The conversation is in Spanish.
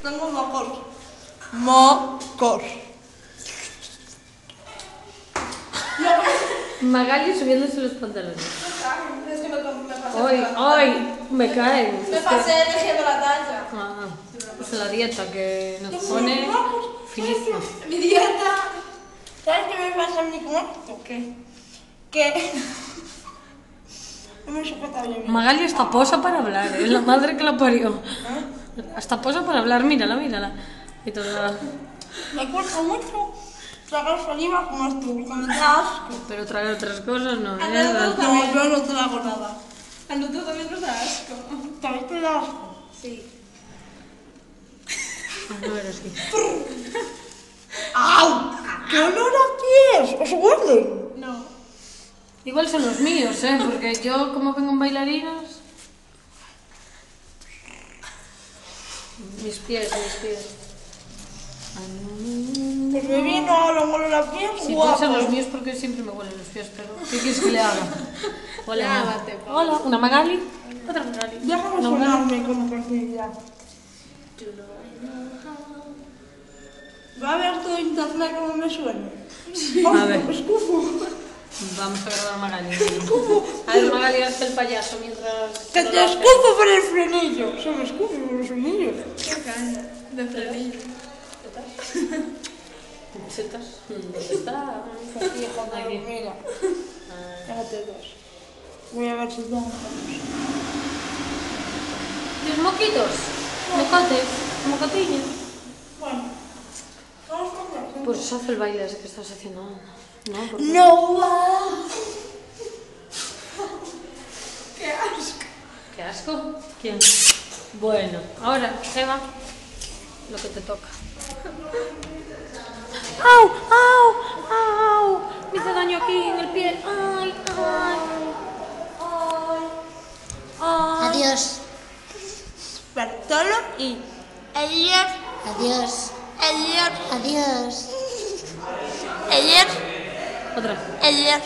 Tengo mocos. Mocos. Magali subiéndose los pantalones. Es que me pasé. ¡Ay! Me caen. Me pasé eligiendo la talla. Ah, pues la dieta que nos pone finísima. Mi dieta. ¿Sabes qué me pasa a mí con esto? Que no me sujeta bien. Magali hasta posa para hablar, es la madre que la parió. Hasta posa para hablar, mírala, mírala. Y toda... Me cuesta mucho tragar saliva como esto, porque me da asco. Pero tragar otras cosas no, No, ¿verdad? yo no trago nada. A nosotros también nos da asco. ¿También te da asco? Sí. A ver, así. ¡Au! ¡Qué olor a pies! ¿Os huelen? No. Igual son los míos, porque yo como vengo en bailarinas... Mis pies. Pues me viene ahora un olor a pies Sí, guapo. pueden ser los míos porque siempre me huelen los pies, pero ¿qué quieres que le haga? Hola, Lávate, por favor. hola, una Magali, otra Magali. Déjame Una sonarme con tranquilidad. Va a ver todo internet como me suena. A ver. Escufo. Vamos a grabar a Magali. A ver, Magali, hace el payaso mientras... Que te escufo por el frenillo. Se me escupo por los frenillos. Qué caña. De frenillo. ¿Setas? ¿Dónde está? Aquí, joder, Aquí. mira. Déjate dos. Voy a ver si tengo. ¿Los moquitos? ¿Mocotes? ¿Mocotillos? Bueno. Vamos a ver. Pues haz el baile ese que estás haciendo. No, ¿por qué? No. Qué asco. ¿Qué asco? ¿Quién? Bueno, ahora, Eva, lo que te toca. ¡Au! ¡Au! ¡Au! Me hice daño aquí en el pie. ¡Ay! ¡Ay! ¡Ay! Adiós. Bartolo y ayer, Adiós. ayer, Adiós. ayer, Otra. ayer.